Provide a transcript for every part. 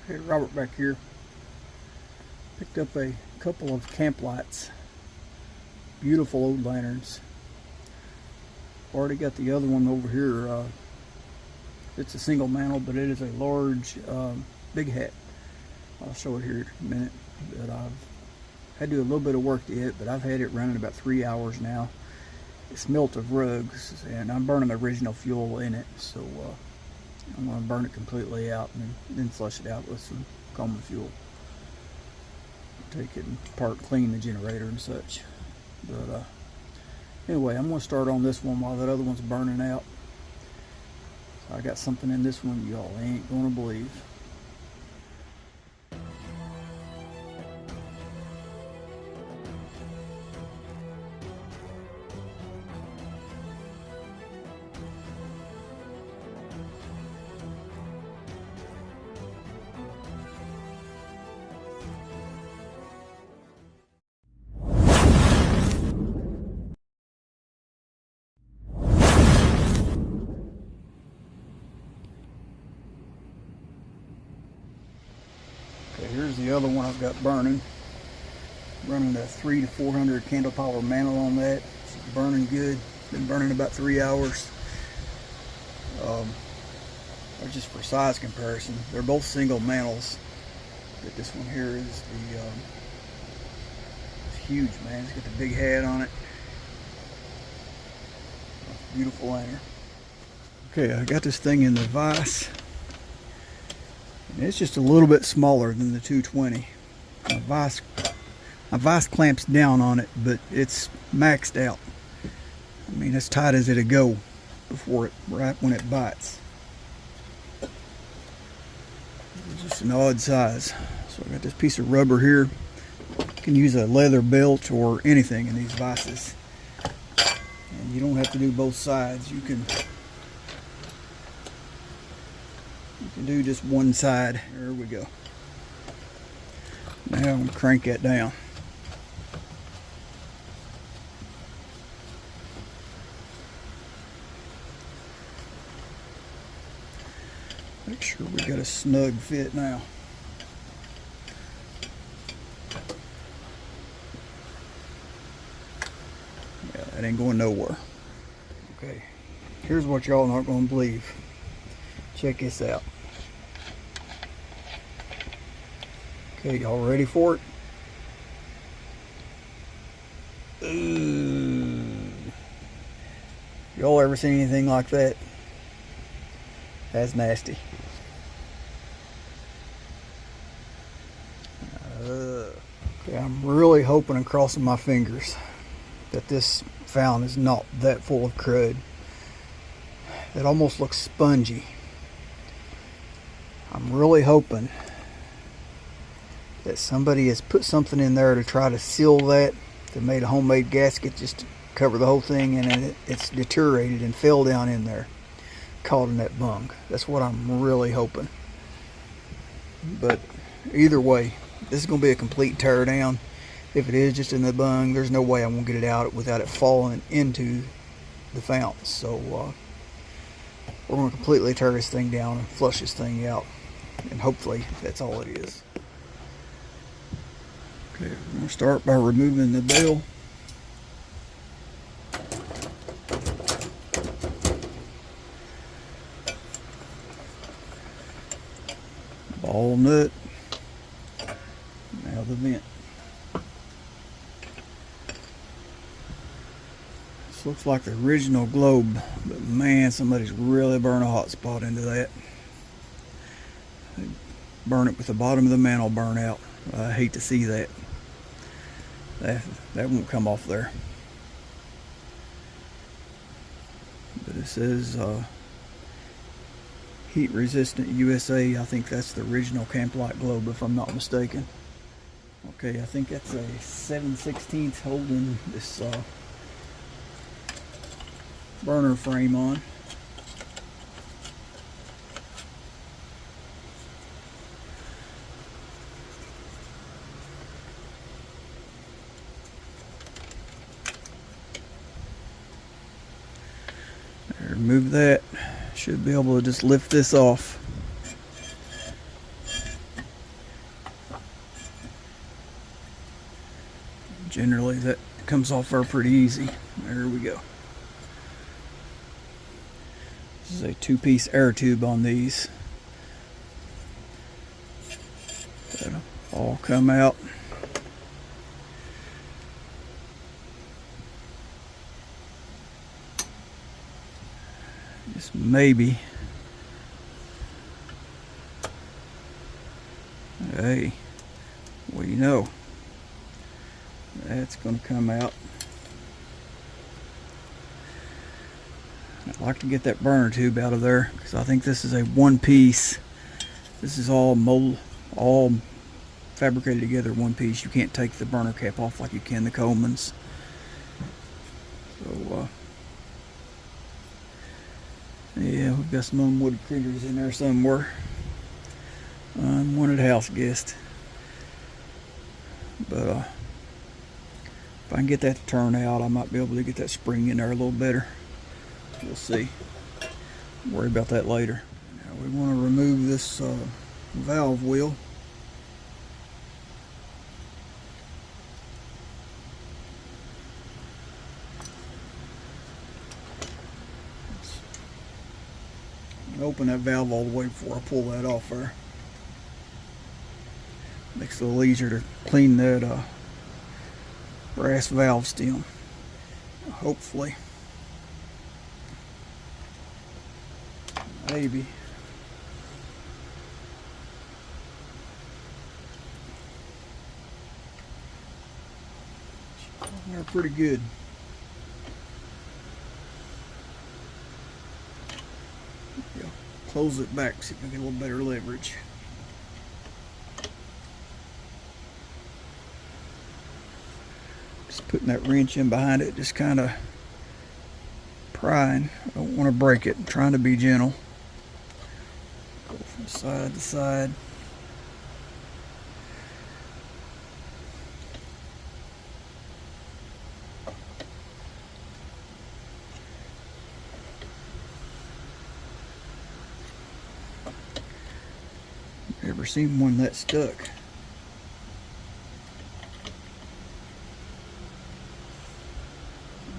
Hey, Robert back here. Picked up a couple of Kamplites. Beautiful old lanterns. Already got the other one over here. It's a single mantle, but it is a large big hat. I'll show it here in a minute. But I've had to do a little bit of work to it, but I've had it running about 3 hours now. It's melt of rugs, and I'm burning the original fuel in it, so I'm going to burn it completely out and then flush it out with some common fuel. Take it apart, clean the generator and such. But anyway, I'm going to start on this one while that other one's burning out. So I got something in this one y'all ain't going to believe. Okay, here's the other one I've got burning. Running a 300 to 400 candle power mantle on that. It's burning good. Been burning about 3 hours. Just for size comparison, they're both single mantles. But this one here is the it's huge, man. It's got the big hat on it. Beautiful lantern. Okay, I got this thing in the vise. It's just a little bit smaller than the 220. My vise clamps down on it, but it's maxed out. I mean, as tight as it'll go before it, right when it bites. It's just an odd size. So I got this piece of rubber here. You can use a leather belt or anything in these vices. And you don't have to do both sides. You can do just one side. There we go. Now I'm going to crank that down. Make sure we got a snug fit now. Yeah, that ain't going nowhere. Okay, here's what y'all not going to believe. Check this out. Okay, y'all ready for it? Ooh. Y'all ever seen anything like that? That's nasty. Okay, I'm really hoping and crossing my fingers that this fountain is not that full of crud. It almost looks spongy. I'm really hoping that somebody has put something in there to try to seal that. They made a homemade gasket just to cover the whole thing, and it's deteriorated and fell down in there, caught in that bung. That's what I'm really hoping. But either way, this is going to be a complete tear down. If it is just in the bung, there's no way I'm going to get it out without it falling into the fountain. So we're going to completely tear this thing down and flush this thing out, and hopefully that's all it is. Okay, we're going to start by removing the bell. Ball nut. Now the vent. This looks like the original globe, but man, somebody's really burned a hot spot into that. They burn it with the bottom of the mantle burn out. I hate to see that. That won't come off there. But it says heat resistant USA. I think that's the original Kamplite globe, if I'm not mistaken. Okay, I think that's a 7/16 holding this burner frame on. Remove that. Should be able to just lift this off. Generally that comes off there pretty easy. There we go. This is a 2-piece air tube on these. That'll all come out. Just maybe. Hey, well, you know, that's going to come out. I'd like to get that burner tube out of there because I think this is a 1-piece. This is all fabricated together 1 piece. You can't take the burner cap off like you can the Coleman's. So yeah, we've got some unwood critters in there somewhere. Unwanted house guest. But if I can get that to turn out, I might be able to get that spring in there a little better. We'll see. Worry about that later. Now we want to remove this valve wheel. Open that valve all the way before I pull that off there. Makes it a little easier to clean that brass valve stem. Hopefully. Maybe. They're pretty good. Yeah. Close it back so you can get a little better leverage. Just putting that wrench in behind it, just kind of prying. I don't want to break it. I'm trying to be gentle. Go from side to side. Never seen one that stuck.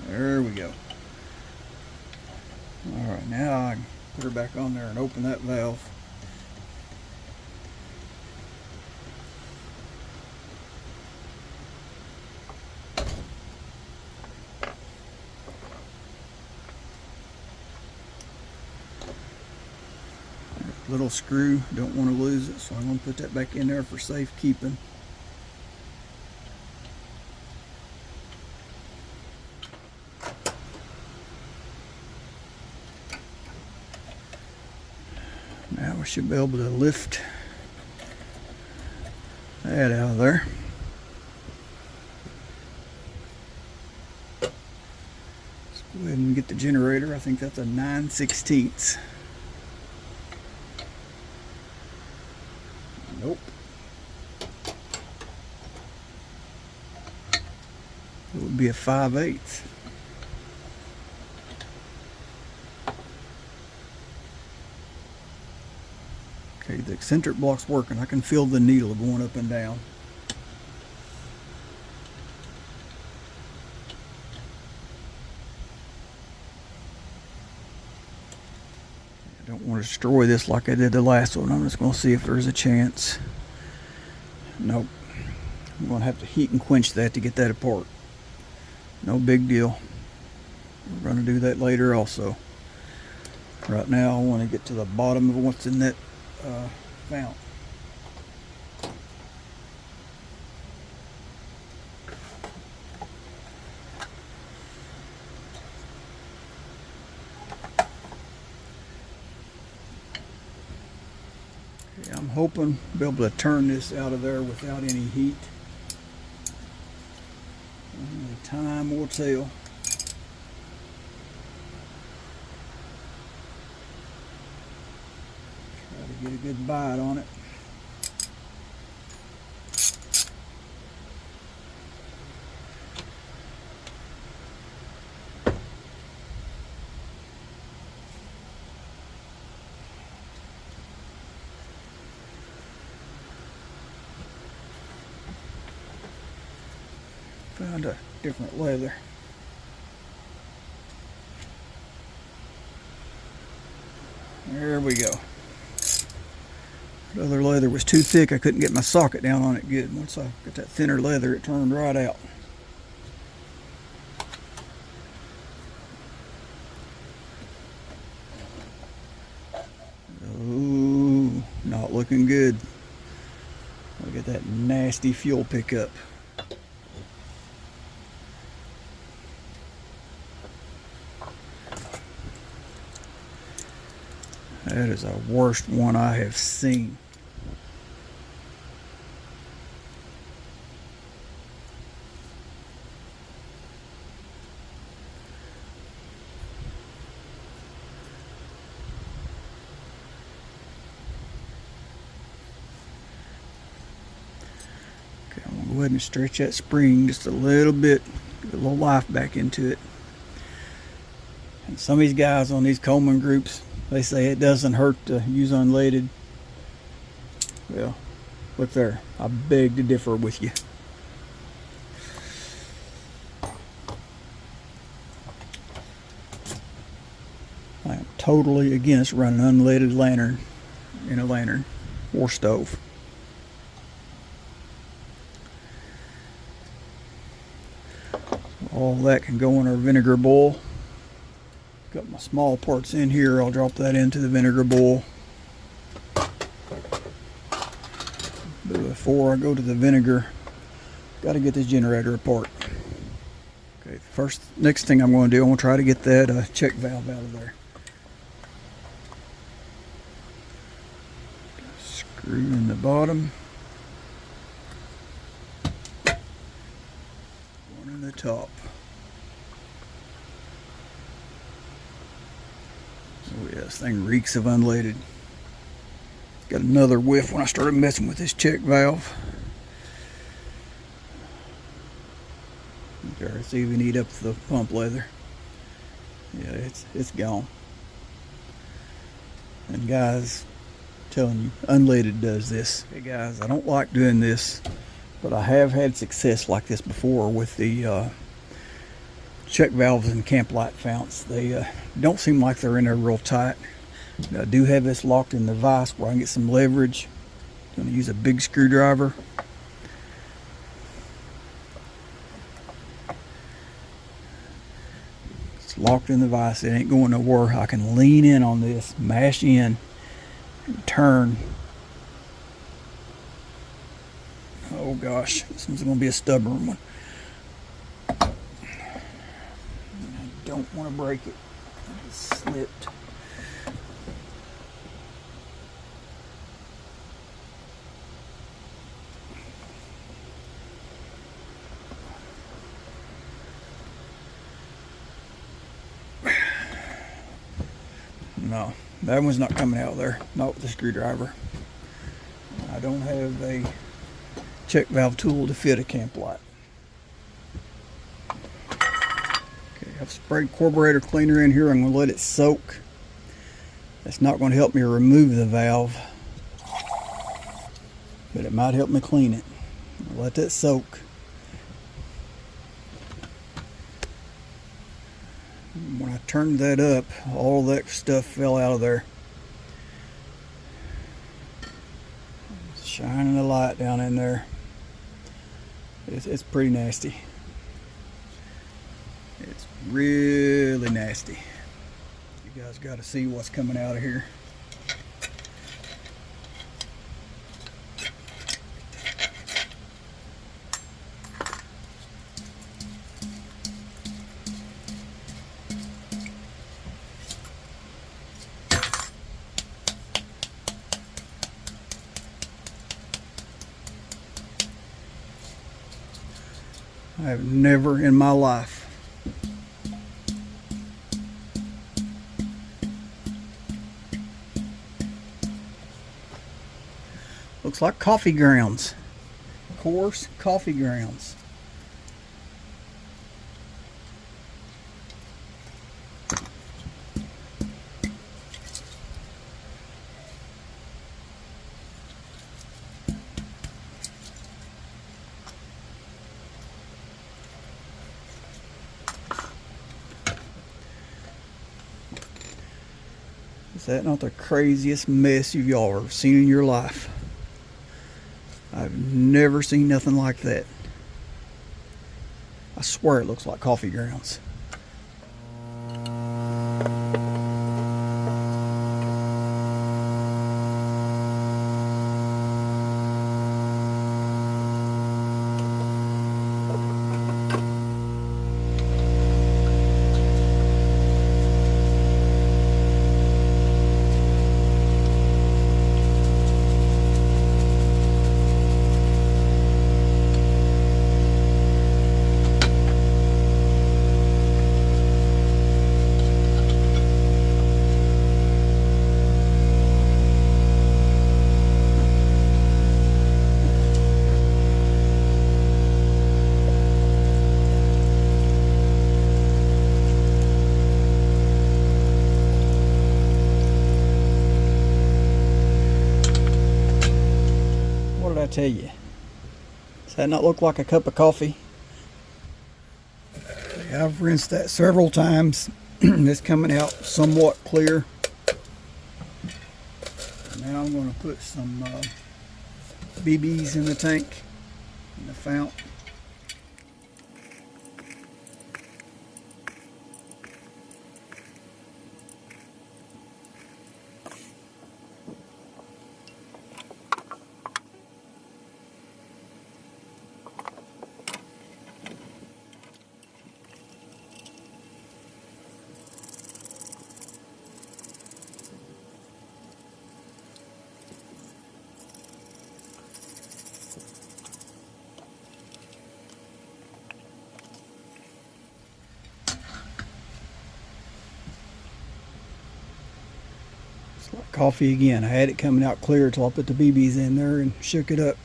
There we go. Alright, now I can put her back on there and open that valve. Little screw, don't want to lose it, so I'm going to put that back in there for safekeeping. Now we should be able to lift that out of there. Let's go ahead and get the generator. I think that's a 9/16. Nope. It would be a 5/8. Okay, the eccentric block's working. I can feel the needle going up and down. I don't want to destroy this like I did the last one. I'm just going to see if there's a chance. Nope. I'm going to have to heat and quench that to get that apart. No big deal. We're going to do that later also. Right now I want to get to the bottom of what's in that fount. Okay, I'm hoping to be able to turn this out of there without any heat. Only time will tell. Get a good bite on it. Found a different leather. There we go. The other leather was too thick. I couldn't get my socket down on it good. Once I got that thinner leather, it turned right out. Oh, not looking good. Look at that nasty fuel pickup. That is the worst one I have seen. Okay, I'm gonna go ahead and stretch that spring just a little bit, get a little life back into it. And some of these guys on these Coleman groups, they say it doesn't hurt to use unleaded. Well, look there. I beg to differ with you. I am totally against running an unleaded lantern in a lantern or stove. All that can go in our vinegar bowl. Got my small parts in here. I'll drop that into the vinegar bowl. But before I go to the vinegar, got to get this generator apart. Okay, next thing I'm going to do, I'm going to try to get that check valve out of there. Screw in the bottom. One in the top. Oh yeah, this thing reeks of unleaded. Got another whiff when I started messing with this check valve. There, it's even eat up the pump leather. Yeah, it's gone. And guys, I'm telling you, unleaded does this. Hey guys, I don't like doing this, but I have had success like this before with the check valves and Kamplite founts. They don't seem like they're in there real tight. I do have this locked in the vise where I can get some leverage. I'm going to use a big screwdriver. It's locked in the vise. It ain't going nowhere. I can lean in on this, mash in, and turn. Oh gosh, this one's going to be a stubborn one. Don't want to break it. It slipped. No, that one's not coming out of there. Not with the screwdriver. I don't have a check valve tool to fit a Kamplite. I've sprayed carburetor cleaner in here. I'm going to let it soak. That's not going to help me remove the valve, but it might help me clean it. I'll let that soak. When I turned that up, all that stuff fell out of there. Shining the light down in there. It's pretty nasty. It's really nasty. You guys got to see what's coming out of here. I have never in my life looks like coffee grounds, coarse coffee grounds. Is that not the craziest mess you've y'all ever seen in your life? I've never seen nothing like that. I swear it looks like coffee grounds. What did I tell you? Does that not look like a cup of coffee? I've rinsed that several times. It's coming out somewhat clear. Now I'm going to put some BBs in the tank, in the fount. It's like coffee again. I had it coming out clear till I put the BBs in there and shook it up.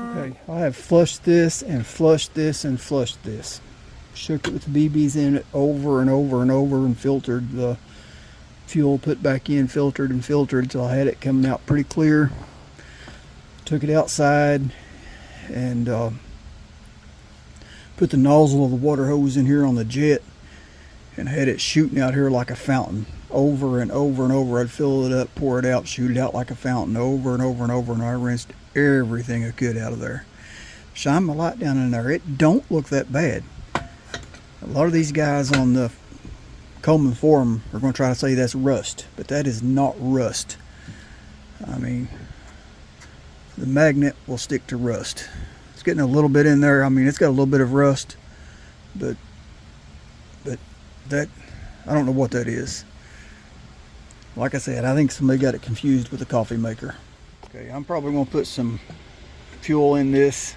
Okay, I have flushed this and flushed this and flushed this. Shook it with the BBs in it over and over and over and filtered the fuel, put back in, filtered and filtered until I had it coming out pretty clear. Took it outside and put the nozzle of the water hose in here on the jet and had it shooting out here like a fountain over and over and over. I'd fill it up, pour it out, shoot it out like a fountain over and over and over, and I rinsed everything I could out of there. Shine my light down in there. It don't look that bad. A lot of these guys on the Coleman forum are going to try to say that's rust, but that is not rust. I mean, the magnet will stick to rust. It's getting a little bit in there. I mean, it's got a little bit of rust, but that, I don't know what that is. Like I said, I think somebody got it confused with the coffee maker. Okay, I'm probably going to put some fuel in this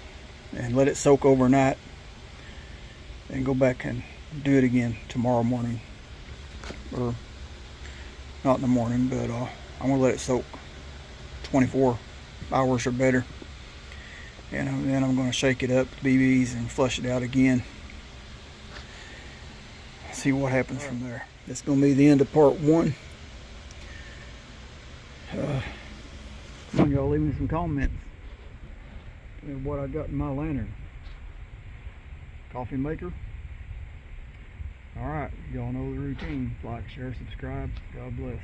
and let it soak overnight and go back and do it again tomorrow morning, or not in the morning, but I'm going to let it soak 24 hours or better, and then I'm going to shake it up, BBs, and flush it out again. See what happens from there. That's going to be the end of part one. Come on, y'all, leave me some comments of what I got in my lantern. Coffee maker. Alright, y'all know the routine. Like, share, subscribe. God bless.